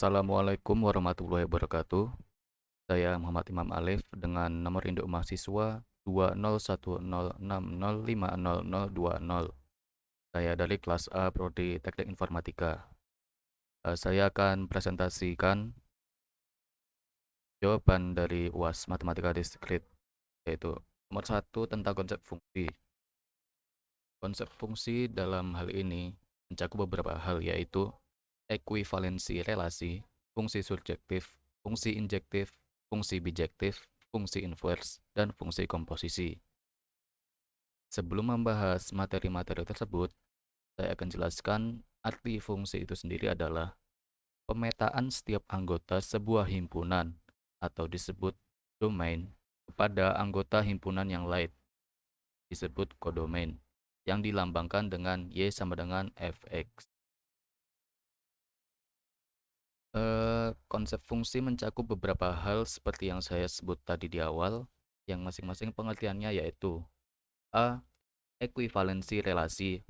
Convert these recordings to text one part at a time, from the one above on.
Assalamualaikum warahmatullahi wabarakatuh. Saya Muhammad Imam Alif dengan nomor induk mahasiswa 2010605020. Saya dari kelas A Prodi Teknik Informatika. Saya akan presentasikan jawaban dari UAS Matematika Diskrit, yaitu nomor 1 tentang konsep fungsi. Konsep fungsi dalam hal ini mencakup beberapa hal, yaitu ekuivalensi relasi, fungsi surjektif, fungsi injektif, fungsi bijektif, fungsi inverse, dan fungsi komposisi. Sebelum membahas materi-materi tersebut, saya akan jelaskan arti fungsi itu sendiri adalah pemetaan setiap anggota sebuah himpunan atau disebut domain kepada anggota himpunan yang lain, disebut kodomain, yang dilambangkan dengan Y sama dengan Fx. Konsep fungsi mencakup beberapa hal seperti yang saya sebut tadi di awal, yang masing-masing pengertiannya yaitu A. Ekuivalensi relasi.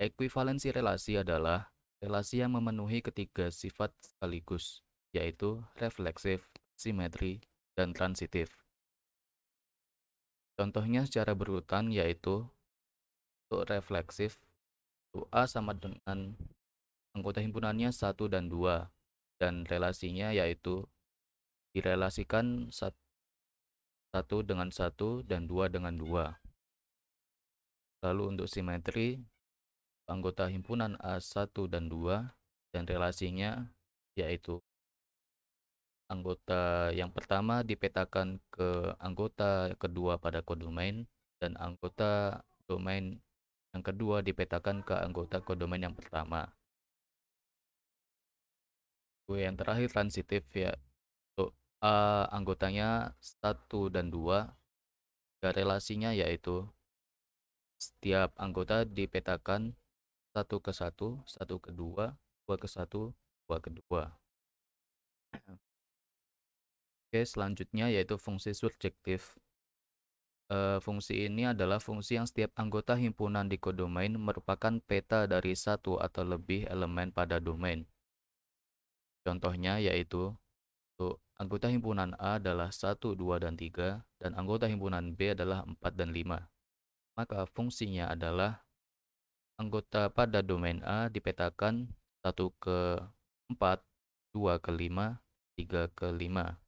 Ekuivalensi relasi adalah relasi yang memenuhi ketiga sifat sekaligus, yaitu refleksif, simetri, dan transitif. Contohnya secara berurutan yaitu untuk refleksif, A sama dengan anggota himpunannya 1 dan 2, dan relasinya yaitu direlasikan 1 dengan 1 dan 2 dengan 2. Lalu untuk simetri, anggota himpunan A1 dan 2 dan relasinya yaitu anggota yang pertama dipetakan ke anggota kedua pada kodomain dan anggota domain yang kedua dipetakan ke anggota kodomain yang pertama. Yang terakhir transitif ya, untuk anggotanya 1 dan 2 dan relasinya yaitu setiap anggota dipetakan 1 ke 1, 1 ke 2, 2 ke 1, 2 ke 2. Oke, selanjutnya yaitu fungsi surjektif. Fungsi ini adalah fungsi yang setiap anggota himpunan di kodomain merupakan peta dari satu atau lebih elemen pada domain. Contohnya yaitu untuk anggota himpunan A adalah 1, 2, dan 3, dan anggota himpunan B adalah 4 dan 5. Maka fungsinya adalah anggota pada domain A dipetakan 1 ke 4, 2 ke 5, 3 ke 5.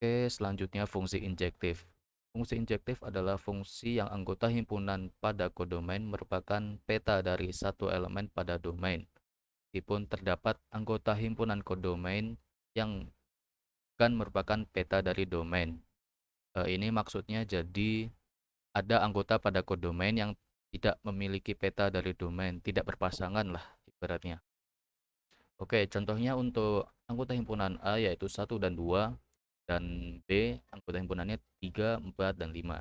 Oke, selanjutnya fungsi injektif. Fungsi injektif adalah fungsi yang anggota himpunan pada kodomain merupakan peta dari satu elemen pada domain. Meskipun terdapat anggota himpunan kodomain yang kan merupakan peta dari domain. Ini maksudnya jadi ada anggota pada kodomain yang tidak memiliki peta dari domain, tidak berpasangan lah ibaratnya. Oke, contohnya untuk anggota himpunan A yaitu 1 dan 2 dan B anggota himpunannya 3, 4, dan 5.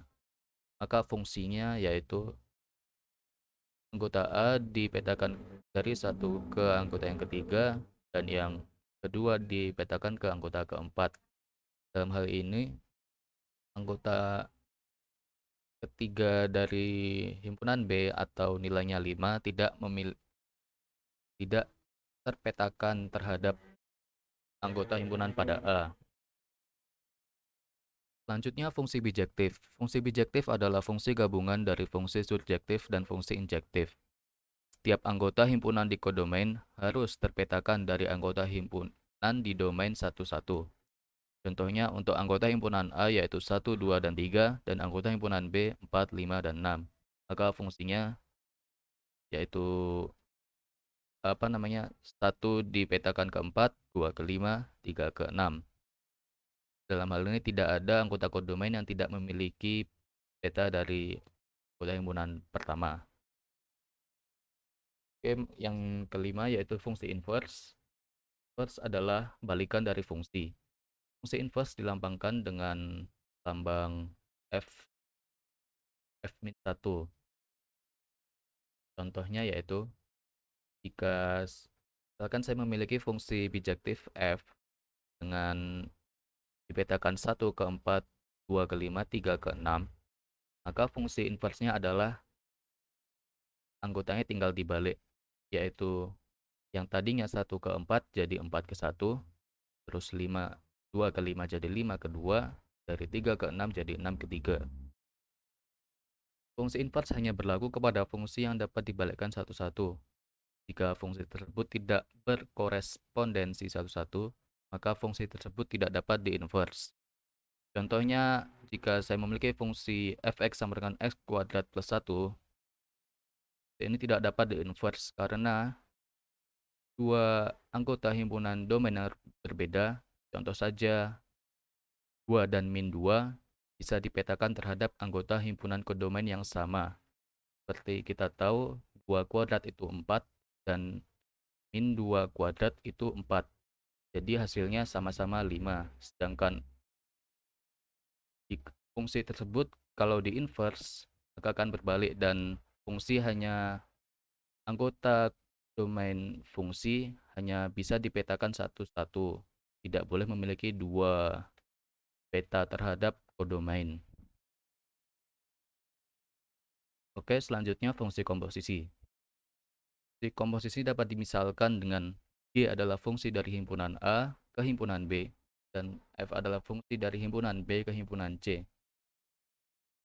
Maka fungsinya yaitu anggota A dipetakan dari satu ke anggota yang ketiga dan yang kedua dipetakan ke anggota keempat. Dalam hal ini anggota ketiga dari himpunan B atau nilainya 5 tidak terpetakan terhadap anggota himpunan pada A. Selanjutnya fungsi bijektif. Fungsi bijektif adalah fungsi gabungan dari fungsi surjektif dan fungsi injektif. Setiap anggota himpunan di kodomain harus terpetakan dari anggota himpunan di domain satu-satu. Contohnya untuk anggota himpunan A yaitu 1, 2, dan 3 dan anggota himpunan B 4, 5, dan 6. Maka fungsinya yaitu 1 dipetakan ke 4, 2 ke 5, 3 ke 6. Dalam hal ini tidak ada anggota kodomain yang tidak memiliki peta dari anggota himpunan pertama. Oke, yang kelima yaitu fungsi inverse. Inverse adalah balikan dari fungsi. Fungsi inverse dilambangkan dengan lambang F-1. Contohnya yaitu jika misalkan saya memiliki fungsi bijektif F dengan dipetakan 1 ke 4, 2 ke 5, 3 ke 6, maka fungsi inversenya adalah anggotanya tinggal dibalik, yaitu Yang tadinya 1 ke 4 jadi 4 ke 1, terus 2 ke 5 jadi 5 ke 2, dari 3 ke 6 jadi 6 ke 3. Fungsi inverse hanya berlaku kepada fungsi yang dapat dibalikkan satu-satu. Jika fungsi tersebut tidak berkorespondensi satu-satu, maka fungsi tersebut tidak dapat diinverse. Contohnya, jika saya memiliki fungsi fx sama dengan x kuadrat plus 1, ini tidak dapat diinverse karena dua anggota himpunan domain yang berbeda, contoh saja 2 dan min 2, bisa dipetakan terhadap anggota himpunan kodomain yang sama. Seperti kita tahu, 2 kuadrat itu 4 dan min 2 kuadrat itu 4. Jadi hasilnya sama-sama 5. Sedangkan fungsi tersebut kalau di inverse maka akan berbalik dan fungsi hanya anggota domain fungsi hanya bisa dipetakan satu-satu. Tidak boleh memiliki dua peta terhadap kodomain. Oke, selanjutnya fungsi komposisi. Fungsi komposisi dapat dimisalkan dengan G adalah fungsi dari himpunan A ke himpunan B, dan F adalah fungsi dari himpunan B ke himpunan C.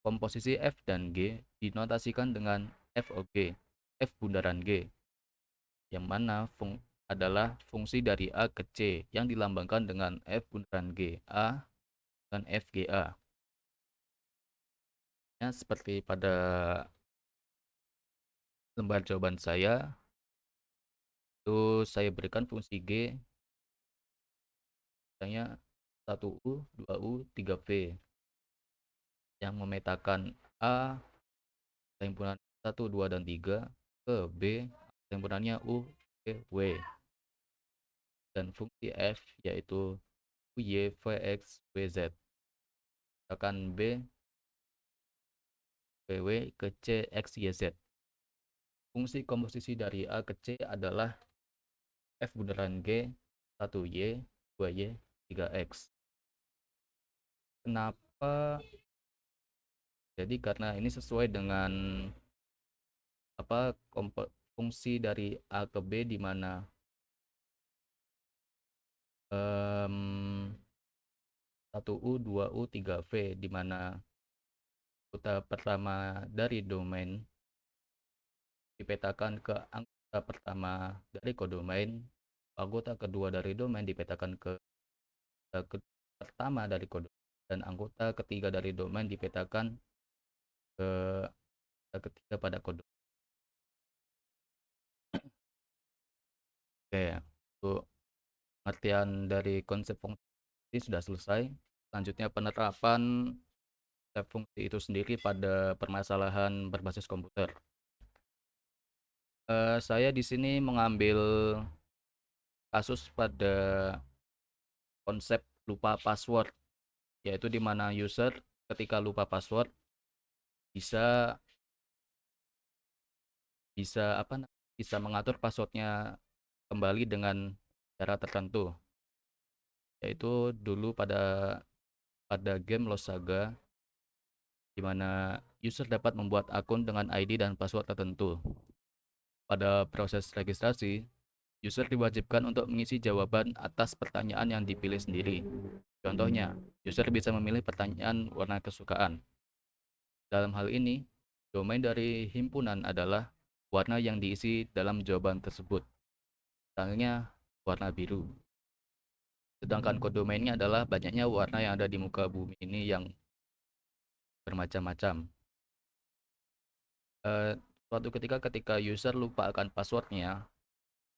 Komposisi F dan G dinotasikan dengan FOG, F bundaran G, yang mana adalah fungsi dari A ke C yang dilambangkan dengan F bundaran G, A, dan FGA. Ya, seperti pada lembar jawaban saya, itu saya berikan fungsi G, misalnya 1U, 2U, 3V, yang memetakan A, himpunan 1, 2, dan 3, ke B, himpunannya U, P, W. Dan fungsi F yaitu Y, Vx, Wz. Misalkan B, Pw ke C, X, Y, Z. Fungsi komposisi dari A ke C adalah F bundaran G, 1Y, 2Y, 3X. Kenapa? Jadi karena ini sesuai dengan fungsi dari A ke B di mana 1U, 2U, 3V, di mana anggota pertama dari domain dipetakan ke anggota pertama dari kodomain, anggota kedua dari domain dipetakan ke pertama dari kodomain, dan anggota ketiga dari domain dipetakan ke ketiga pada kodomain. Oke, untuk pengertian dari konsep fungsi sudah selesai. Selanjutnya penerapan konsep fungsi itu sendiri pada permasalahan berbasis komputer. Saya di sini mengambil kasus pada konsep lupa password, yaitu di mana user ketika lupa password bisa bisa mengatur passwordnya kembali dengan cara tertentu, yaitu dulu pada game Lost Saga, di mana user dapat membuat akun dengan ID dan password tertentu. Pada proses registrasi, user diwajibkan untuk mengisi jawaban atas pertanyaan yang dipilih sendiri. Contohnya, user bisa memilih pertanyaan warna kesukaan. Dalam hal ini, domain dari himpunan adalah warna yang diisi dalam jawaban tersebut. Misalnya, warna biru. Sedangkan kodomainnya adalah banyaknya warna yang ada di muka bumi ini yang bermacam-macam. Suatu ketika user lupa akan passwordnya,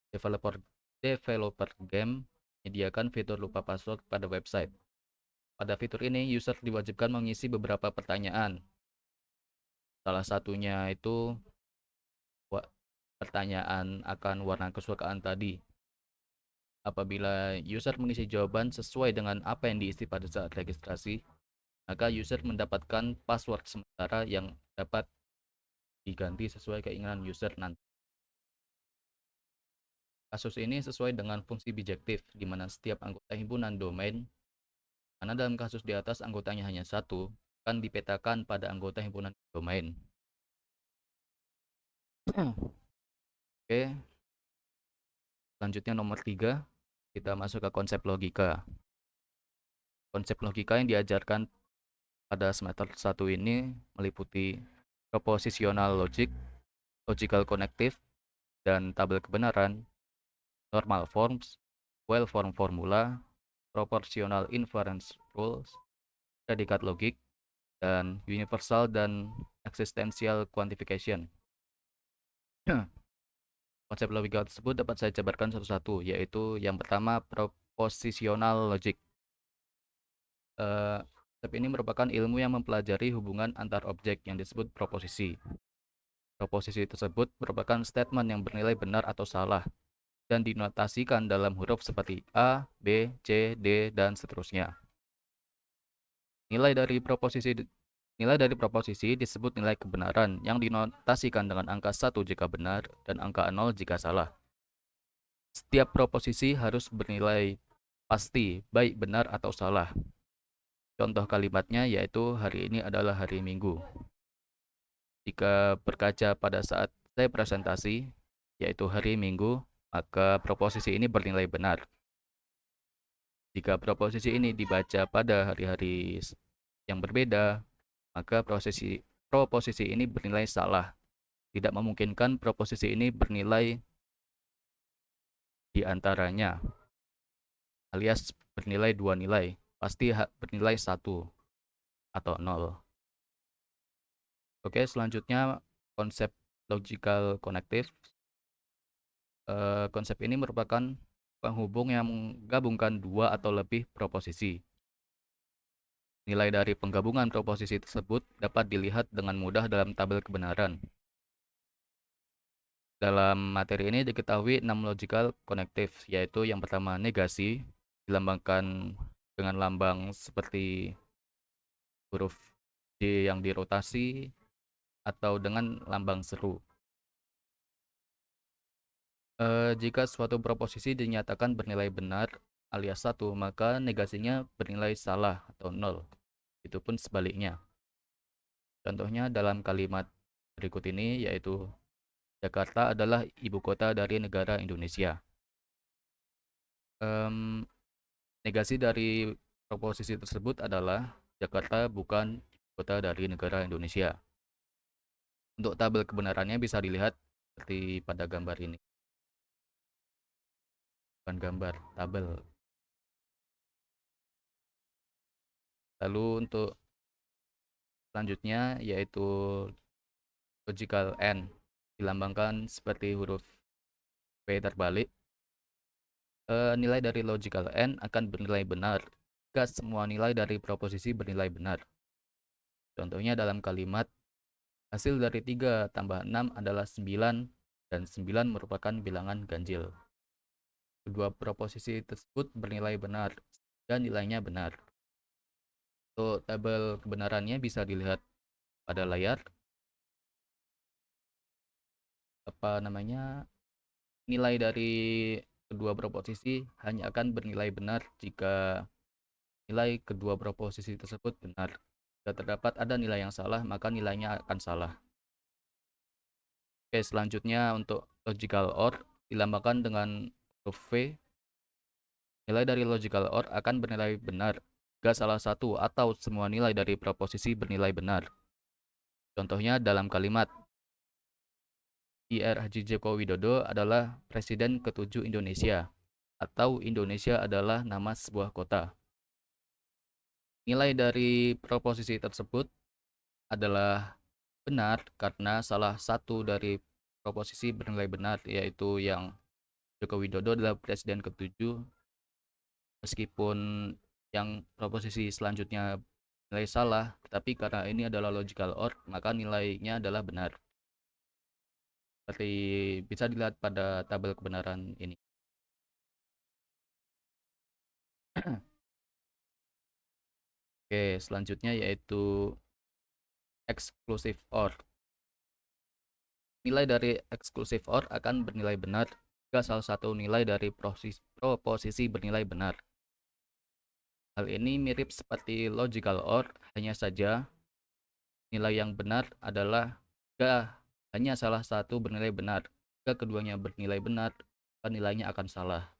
developer game menyediakan fitur lupa password pada website. Pada fitur ini, user diwajibkan mengisi beberapa pertanyaan. Salah satunya itu pertanyaan akan warna kesukaan tadi. Apabila user mengisi jawaban sesuai dengan apa yang diisi pada saat registrasi, maka user mendapatkan password sementara yang dapat diganti sesuai keinginan user nanti. Kasus ini sesuai dengan fungsi bijektif, di mana setiap anggota himpunan domain, karena dalam kasus di atas anggotanya hanya satu, akan dipetakan pada anggota himpunan domain. Oke, Selanjutnya nomor 3, kita masuk ke konsep logika. Konsep logika yang diajarkan pada semester 1 ini meliputi propositional logic, logical connective, dan tabel kebenaran, normal forms, well-formed formula, proportional inference rules, predikat logik, dan universal dan existential quantification. Konsep logika tersebut dapat saya jabarkan satu-satu, yaitu yang pertama propositional logic. Konsep ini merupakan ilmu yang mempelajari hubungan antar objek yang disebut proposisi. Proposisi tersebut merupakan statement yang bernilai benar atau salah dan dinotasikan dalam huruf seperti A, B, C, D, dan seterusnya. Nilai dari proposisi disebut nilai kebenaran yang dinotasikan dengan angka 1 jika benar dan angka 0 jika salah. Setiap proposisi harus bernilai pasti, baik benar atau salah. Contoh kalimatnya yaitu hari ini adalah hari Minggu. Jika berkaca pada saat saya presentasi, yaitu hari Minggu, maka proposisi ini bernilai benar. Jika proposisi ini dibaca pada hari-hari yang berbeda, maka proposisi ini bernilai salah. Tidak memungkinkan proposisi ini bernilai di antaranya, alias bernilai dua nilai, pasti bernilai 1 atau 0. Oke, selanjutnya konsep logical connective. Konsep ini merupakan penghubung yang menggabungkan dua atau lebih proposisi. Nilai dari penggabungan proposisi tersebut dapat dilihat dengan mudah dalam tabel kebenaran. Dalam materi ini diketahui 6 logical connective, yaitu yang pertama negasi, dilambangkan dengan lambang seperti huruf D yang dirotasi atau dengan lambang seru. Jika suatu proposisi dinyatakan bernilai benar alias 1, maka negasinya bernilai salah atau 0. Itu pun sebaliknya. Contohnya dalam kalimat berikut ini yaitu Jakarta adalah ibu kota dari negara Indonesia. Negasi dari proposisi tersebut adalah Jakarta bukan ibu kota dari negara Indonesia. Untuk tabel kebenarannya bisa dilihat seperti pada gambar ini. Bukan gambar, tabel. Lalu untuk selanjutnya yaitu logical N, dilambangkan seperti huruf P terbalik. Nilai dari logical N akan bernilai benar jika semua nilai dari proposisi bernilai benar. Contohnya dalam kalimat hasil dari 3 tambah 6 adalah 9 dan 9 merupakan bilangan ganjil. Kedua proposisi tersebut bernilai benar dan nilainya benar. Untuk tabel kebenarannya bisa dilihat pada layar. Nilai dari kedua proposisi hanya akan bernilai benar jika nilai kedua proposisi tersebut benar. Jika terdapat ada nilai yang salah, maka nilainya akan salah. Oke, selanjutnya untuk logical OR dilambangkan dengan huruf V. Nilai dari logical OR akan bernilai benar jika salah satu atau semua nilai dari proposisi bernilai benar. Contohnya dalam kalimat Ir Haji Joko Widodo adalah Presiden ke-7 Indonesia, atau Indonesia adalah nama sebuah kota. Nilai dari proposisi tersebut adalah benar karena salah satu dari proposisi bernilai benar, yaitu yang Joko Widodo adalah Presiden ke-7, meskipun yang proposisi selanjutnya nilai salah, tapi karena ini adalah logical OR, maka nilainya adalah benar. Seperti bisa dilihat pada tabel kebenaran ini. Oke, selanjutnya yaitu exclusive OR. Nilai dari exclusive OR akan bernilai benar jika salah satu nilai dari proposisi bernilai benar. Hal ini mirip seperti logical OR, hanya saja nilai yang benar adalah jika hanya salah satu bernilai benar. Jika keduanya bernilai benar, nilainya akan salah.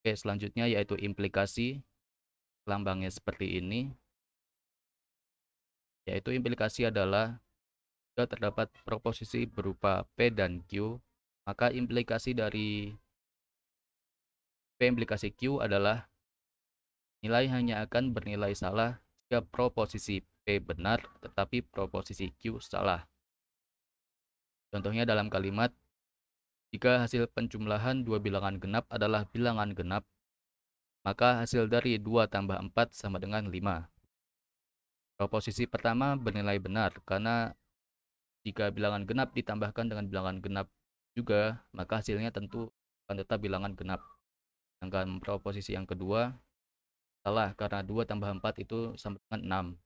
Oke, selanjutnya yaitu implikasi. Lambangnya seperti ini, yaitu implikasi adalah jika terdapat proposisi berupa P dan Q, maka implikasi dari P implikasi Q adalah nilai hanya akan bernilai salah jika proposisi P benar tetapi proposisi Q salah. Contohnya dalam kalimat, jika hasil penjumlahan dua bilangan genap adalah bilangan genap, maka hasil dari 2 tambah 4 sama dengan 5. Proposisi pertama bernilai benar karena jika bilangan genap ditambahkan dengan bilangan genap juga, maka hasilnya tentu akan tetap bilangan genap. Sedangkan proposisi yang kedua salah karena 2 tambah 4 itu sama dengan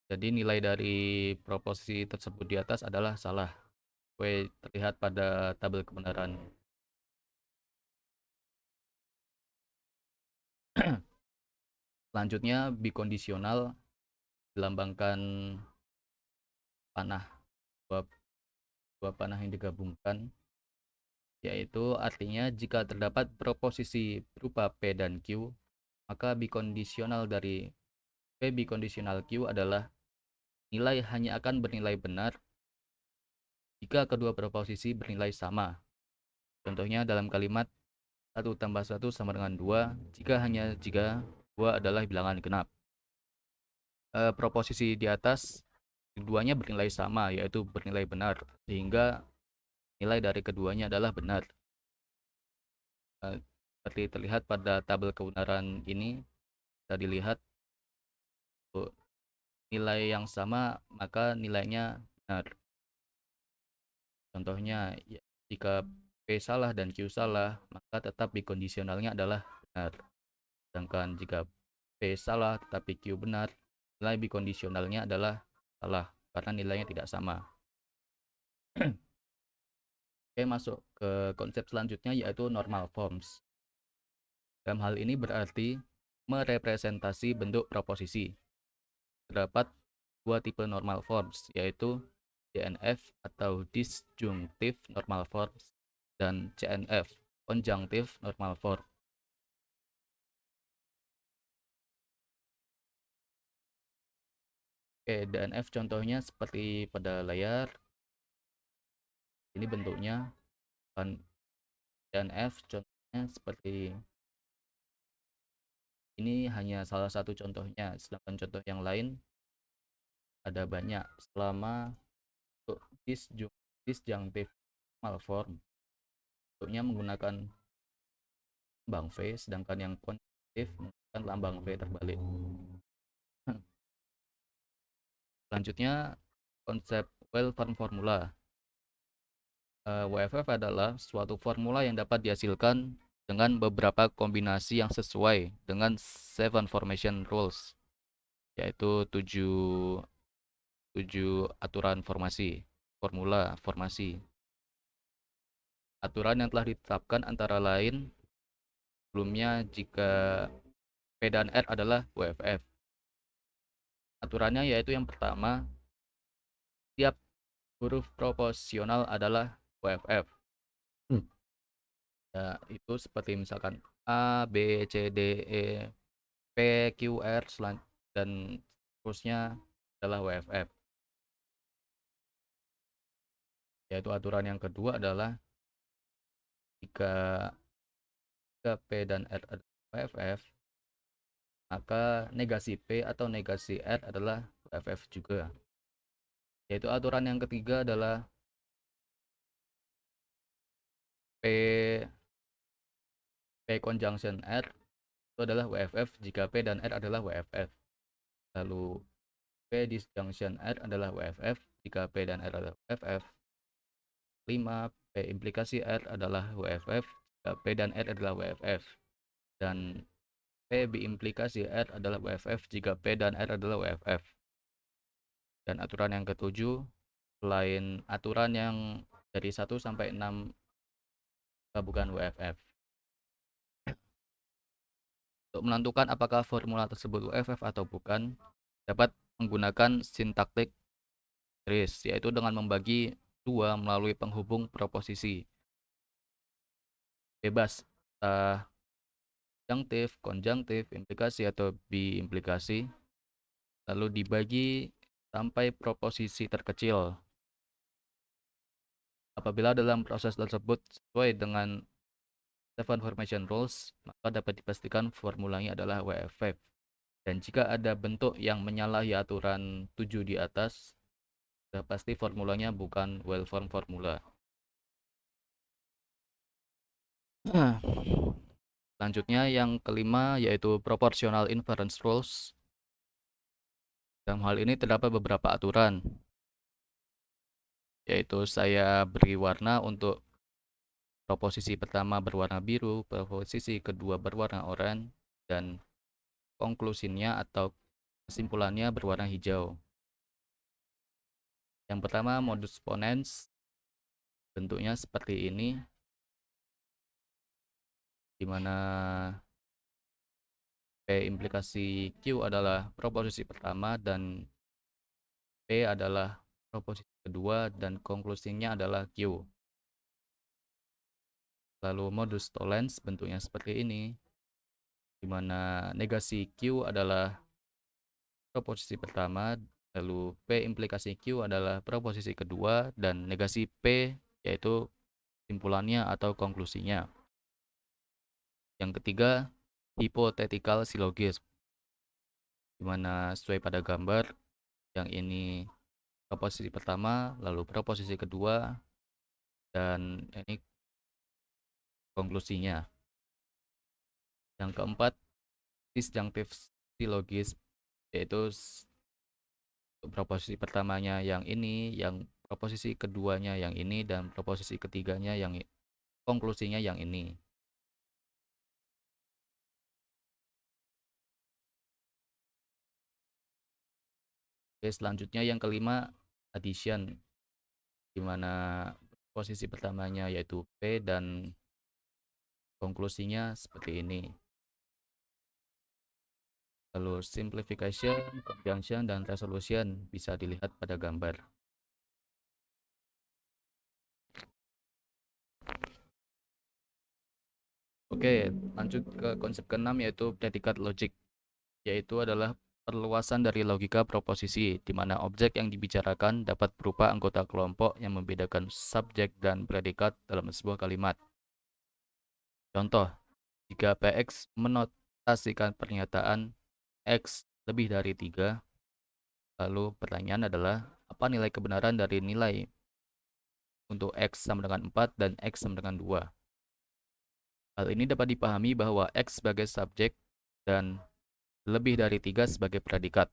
6. Jadi nilai dari proposisi tersebut di atas adalah salah. Terlihat pada tabel kebenaran. Selanjutnya bikondisional dilambangkan panah, dua panah yang digabungkan, yaitu artinya jika terdapat proposisi berupa P dan Q, maka bikondisional dari P bikondisional Q adalah nilai hanya akan bernilai benar jika kedua proposisi bernilai sama. Contohnya dalam kalimat 1 tambah 1 sama dengan 2 jika 2 adalah bilangan genap. Proposisi di atas keduanya bernilai sama, yaitu bernilai benar, sehingga nilai dari keduanya adalah benar. Seperti terlihat pada tabel kebenaran ini, bisa dilihat nilai yang sama maka nilainya benar. Contohnya, jika P salah dan Q salah, maka tetap bikondisionalnya adalah benar. Sedangkan jika P salah tetapi Q benar, nilai bikondisionalnya adalah salah karena nilainya tidak sama. Oke, masuk ke konsep selanjutnya yaitu normal forms. Dalam hal ini berarti merepresentasi bentuk proposisi. Terdapat dua tipe normal forms, yaitu DNF atau disjunctive normal forms dan CNF, conjunctive normal form. Oke, DNF contohnya seperti pada layar. Ini bentuknya. Dan DNF contohnya seperti ini, hanya salah satu contohnya, sedangkan contoh yang lain ada banyak. Selama untuk disjunctive normal form, bentuknya menggunakan lambang V, sedangkan yang conjunctive menggunakan lambang V terbalik. Selanjutnya, konsep well-formed formula. WFF adalah suatu formula yang dapat dihasilkan dengan beberapa kombinasi yang sesuai dengan 7 formation rules, yaitu 7 aturan formula formasi. Aturan yang telah ditetapkan antara lain sebelumnya jika P dan R adalah WFF. Aturannya yaitu yang pertama, setiap huruf proporsional adalah WFF. Ya, itu seperti misalkan A, B, C, D, E, P, Q, R, dan seterusnya adalah WFF. Yaitu aturan yang kedua adalah jika P dan R adalah WFF, maka negasi P atau negasi R adalah WFF juga. Yaitu aturan yang ketiga adalah P conjunction R itu adalah WFF jika P dan R adalah WFF. Lalu P disjunction R adalah WFF jika P dan R adalah WFF. 5. P implikasi R adalah WFF jika P dan R adalah WFF. Dan P biimplikasi R adalah WFF jika P dan R adalah WFF. Dan aturan yang ketujuh, selain aturan yang dari 1 sampai 6 bukan WFF. Untuk menentukan apakah formula tersebut WFF atau bukan, dapat menggunakan sintaktik garis, yaitu dengan membagi 2 melalui penghubung proposisi. Bebas, entah subjunktif, konjunktif, implikasi, atau biimplikasi, lalu dibagi sampai proposisi terkecil. Apabila dalam proses tersebut sesuai dengan Seven Formation Rules, maka dapat dipastikan formulanya adalah WFF. Dan jika ada bentuk yang menyalahi aturan 7 di atas, sudah pasti formulanya bukan well-formed formula. Selanjutnya yang kelima yaitu Proportional Inference Rules. Dalam hal ini terdapat beberapa aturan, yaitu saya beri warna untuk proposisi pertama berwarna biru, proposisi kedua berwarna oranye, dan konklusinya atau kesimpulannya berwarna hijau. Yang pertama modus ponens, bentuknya seperti ini, di mana P implikasi Q adalah proposisi pertama dan P adalah proposisi kedua dan konklusinya adalah Q. Lalu modus tollens bentuknya seperti ini, di mana negasi Q adalah proposisi pertama, lalu P implikasi Q adalah proposisi kedua, dan negasi P yaitu kesimpulannya atau konklusinya. Yang ketiga, hypothetical syllogism, di mana sesuai pada gambar, yang ini proposisi pertama, lalu proposisi kedua, dan ini konklusinya. Yang keempat, disjunctive syllogism, yaitu proposisi pertamanya yang ini, yang proposisi keduanya yang ini, dan proposisi ketiganya yang konklusinya yang ini. Oke, selanjutnya yang kelima, addition, di mana posisi pertamanya yaitu P dan konklusinya seperti ini. Lalu simplification, conjunction, dan resolution bisa dilihat pada gambar. Oke, lanjut ke konsep keenam yaitu predikat logik, yaitu adalah perluasan dari logika proposisi, di mana objek yang dibicarakan dapat berupa anggota kelompok yang membedakan subjek dan predikat dalam sebuah kalimat. Contoh, jika PX menotasikan pernyataan X lebih dari 3, lalu pertanyaan adalah, apa nilai kebenaran dari nilai untuk X sama dengan 4 dan X sama dengan 2? Hal ini dapat dipahami bahwa X sebagai subjek dan lebih dari 3 sebagai predikat.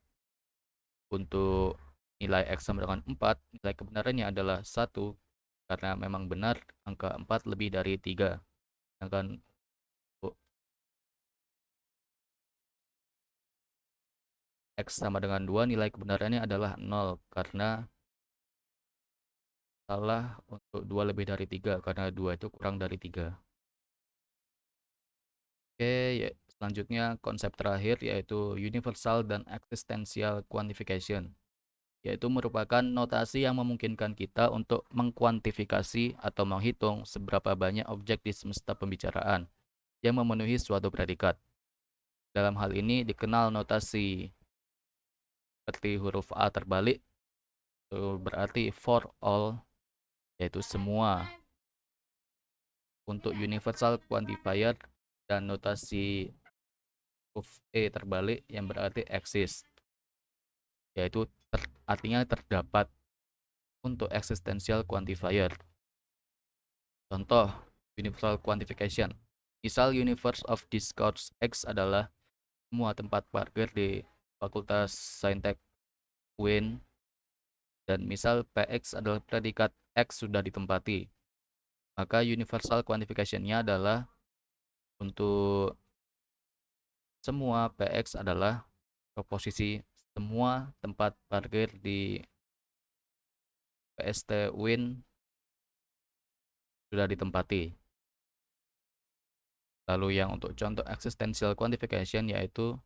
Untuk nilai X sama dengan 4, nilai kebenarannya adalah 1, karena memang benar angka 4 lebih dari 3. Sedangkan untuk X sama dengan 2, nilai kebenarannya adalah 0, karena salah untuk 2 lebih dari 3, karena 2 itu kurang dari 3. Oke, selanjutnya konsep terakhir yaitu universal dan existential quantification, yaitu merupakan notasi yang memungkinkan kita untuk mengkuantifikasi atau menghitung seberapa banyak objek di semesta pembicaraan yang memenuhi suatu predikat. Dalam hal ini dikenal notasi seperti huruf A terbalik, itu berarti for all, yaitu semua, untuk universal quantifier, dan notasi huruf E terbalik yang berarti exist, yaitu artinya terdapat, untuk existential quantifier. Contoh, universal quantification. Misal universe of discourse X adalah semua tempat parkir di Fakultas Saintek UIN, dan misal PX adalah predikat X sudah ditempati, maka universal quantification-nya adalah untuk semua PX adalah proposisi semua tempat parkir di PST UIN sudah ditempati. Lalu yang untuk contoh existential quantification yaitu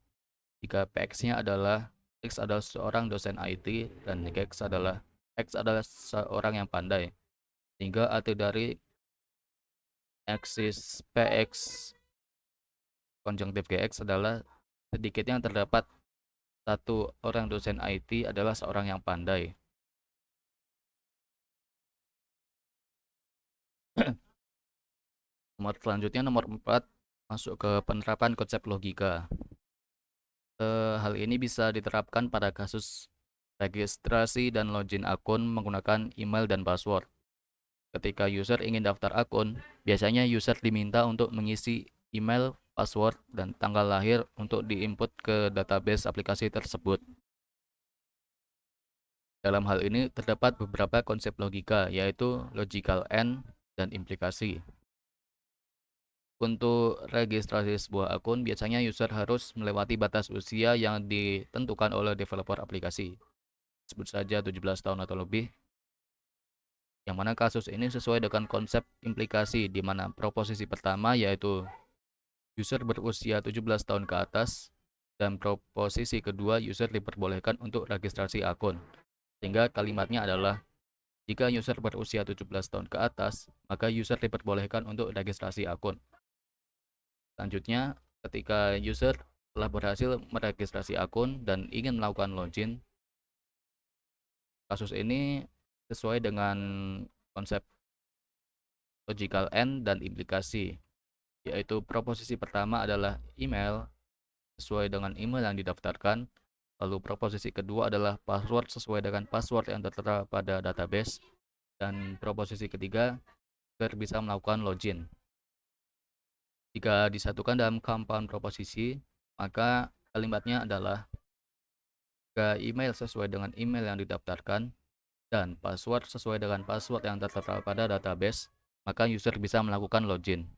jika PX-nya adalah X adalah seorang dosen IT dan X adalah X adalah seorang yang pandai, sehingga arti dari eksis PX konjunktif GX adalah sedikitnya terdapat satu orang dosen IT adalah seorang yang pandai. Selanjutnya nomor 4 masuk ke penerapan konsep logika. Hal ini bisa diterapkan pada kasus registrasi dan login akun menggunakan email dan password. Ketika user ingin daftar akun, biasanya user diminta untuk mengisi email, password, dan tanggal lahir untuk diinput ke database aplikasi tersebut. Dalam hal ini terdapat beberapa konsep logika, yaitu logical and dan implikasi. Untuk registrasi sebuah akun, biasanya user harus melewati batas usia yang ditentukan oleh developer aplikasi. Sebut saja 17 tahun atau lebih. Yang mana kasus ini sesuai dengan konsep implikasi, di mana proposisi pertama yaitu user berusia 17 tahun ke atas, dan proposisi kedua user diperbolehkan untuk registrasi akun. Sehingga kalimatnya adalah, jika user berusia 17 tahun ke atas, maka user diperbolehkan untuk registrasi akun. Selanjutnya, ketika user telah berhasil meregistrasi akun dan ingin melakukan login, kasus ini sesuai dengan konsep logical and dan implikasi, yaitu proposisi pertama adalah email sesuai dengan email yang didaftarkan, lalu proposisi kedua adalah password sesuai dengan password yang tertera pada database, dan proposisi ketiga user bisa melakukan login. Jika disatukan dalam compound proposisi, maka kalimatnya adalah, jika email sesuai dengan email yang didaftarkan dan password sesuai dengan password yang tertera pada database, maka user bisa melakukan login.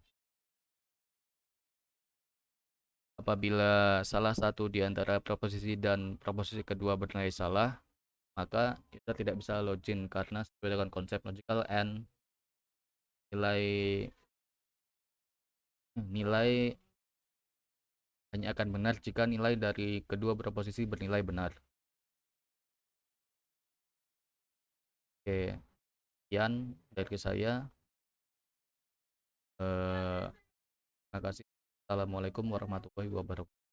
Apabila salah satu di antara proposisi dan proposisi kedua bernilai salah, maka kita tidak bisa login karena sesuai dengan konsep logical and nilai nilai hanya akan benar jika nilai dari kedua proposisi bernilai benar. Oke, sekian dari saya. Terima kasih. Assalamualaikum warahmatullahi wabarakatuh.